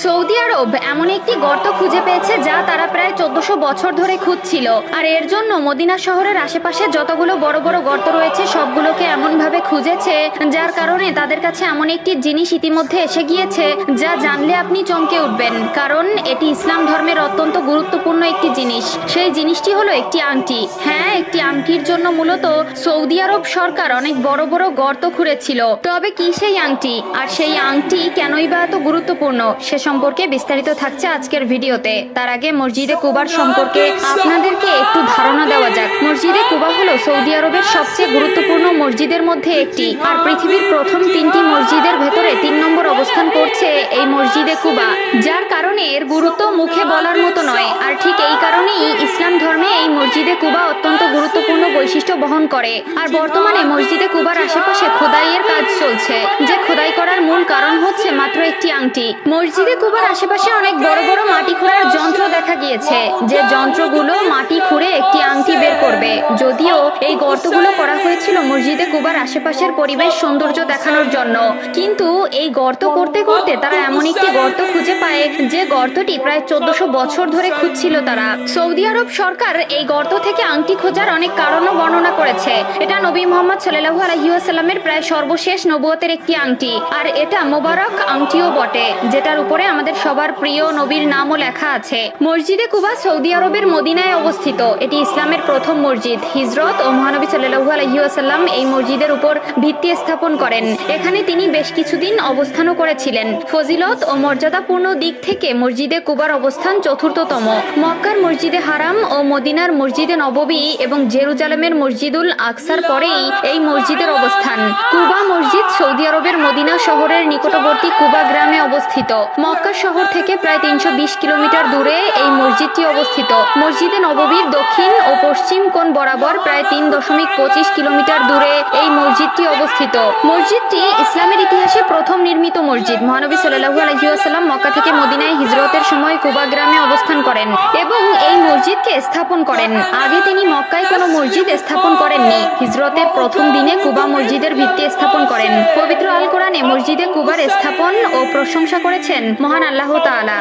Saudi আরব এমন একটি গর্ত খুঁজে পেয়েছে যা তারা প্রায় 1400 বছর ধরে খুঁজছিল। আর এর জন্য মদিনা শহরের আশেপাশে যতগুলো বড় বড় গর্ত রয়েছে সবগুলোকে এমন ভাবে খুঁজেছে, যার কারণে তাদের কাছে এমন একটি জিনিস ইতিমধ্যে এসে গিয়েছে যা জানলে আপনি চমকে উঠবেন, কারণ এটি ইসলাম ধর্মের অত্যন্ত গুরুত্বপূর্ণ একটি জিনিস। সেই জিনিসটি হলো একটি আংটি। হ্যাঁ, একটি আংটির জন্য মূলত সৌদি আরব সরকার অনেক বড় বড় গর্ত খুঁড়েছিল। তবে কি সেই আংটি, আর সেই আংটি কেনই বা এত গুরুত্বপূর্ণ, সে সম্পর্কে বিস্তারিত থাকছে আজকের ভিডিওতে। তার আগে মসজিদে কুবার সম্পর্কে আপনাদেরকে একটু ধারণা দেওয়া যাক। মসজিদে কুবা হলো সৌদি আরবের সবচেয়ে গুরুত্বপূর্ণ মসজিদের মধ্যে একটি, আর পৃথিবীর প্রথম 3টি মসজিদের ভেতরে 3 নম্বর অবস্থান করছে এই মসজিদে কুবা, যার কারণে এর গুরুত্ব মুখে বলার মতো নয়। আর ঠিক এই কারণেই ইসলাম ধর্মে এই মসজিদে কুবা অত্যন্ত গুরুত্বপূর্ণ বৈশিষ্ট্য বহন করে। আর বর্তমানে মসজিদে কুবার আশেপাশে খোদাইয়ের কাজ চলছে, যে খোদাই করার মূল কারণ হচ্ছে মাত্র একটি আংটি। মসজিদে কুবার আশেপাশে অনেক বড় বড় মাটি খোঁড়ার যন্ত্র দেখা গিয়েছে, যে যন্ত্রগুলো মাটি খুঁড়ে একটি আংটি বের করবে। যদিও এই গর্তগুলো করা হয়েছিল মসজিদে কুবার আশেপাশের পরিবেশ সৌন্দর্য দেখানোর জন্য, কিন্তু এই গর্ত করতে করতে তারা এমন একটি গর্ত খুঁজে পায় যে গর্তটি প্রায় 1400 বছর ধরে খুঁজছিল তারা। সৌদি আরব সরকার এই গর্ত থেকে আংটি খোঁজার অনেক কারণও বর্ণনা করেছে। এটা নবী মুহাম্মদ সাল্লাল্লাহু আলাইহি ওয়াসাল্লামের প্রায় সর্বশেষ নবুয়তের একটি আংটি, আর এটা মোবারক আংটিও বটে, যেটার উপরে আমাদের সবার প্রিয় নবীর নামও লেখা আছে। মসজিদে কুবা সৌদি আরবের মদিনায় অবস্থিত। এটি ইসলামের প্রথম মসজিদ। হিজরত ও মহানবী সাল্লাল্লাহু আলাইহি ওয়াসাল্লাম এই মসজিদের উপর ভিত্তি স্থাপন করেন। এখানে তিনি বেশ কিছুদিন অবস্থানও করেছিলেন। ফজিলত ও মর্যাদাপূর্ণ দিক থেকে মসজিদে কুবার অবস্থান চতুর্থতম। মক্কার মসজিদে হারাম ও মদিনার মসজিদে নববী এবং জেরুজালেমের মসজিদুল আকসার পরেই এই মসজিদের অবস্থান। কুবা মসজিদ সৌদি আরবের মদিনা শহরের নিকটবর্তী কুবা গ্রামে অবস্থিত। মক্কা শহর থেকে প্রায় 320 কিলোমিটার দূরে এই মসজিদটি অবস্থিত। মসজিদে নববীর দক্ষিণ ও পশ্চিম কোণ বরাবর প্রায় 3.25 কিলোমিটার দূরে এই মসজিদটি অবস্থিত। মসজিদটি ইসলামের ইতিহাসে প্রথম নির্মিত মসজিদ। মহানবী সাল্লাল্লাহু আলাইহি ওয়াসাল্লাম মক্কা থেকে মদিনায় হিজরতের সময় কুবা গ্রামে অবস্থান করেন এবং এই মসজিদকে স্থাপন করেন। আগে তিনি মক্কায় কোনো মসজিদ স্থাপন করেননি। হিজরতের প্রথম দিনে কুবা মসজিদের ভিত্তি স্থাপন করেন। পবিত্র আল কোরআনে মসজিদে কুবার স্থাপন ও প্রশংসা করেছেন মহান আল্লাহ তাআলা।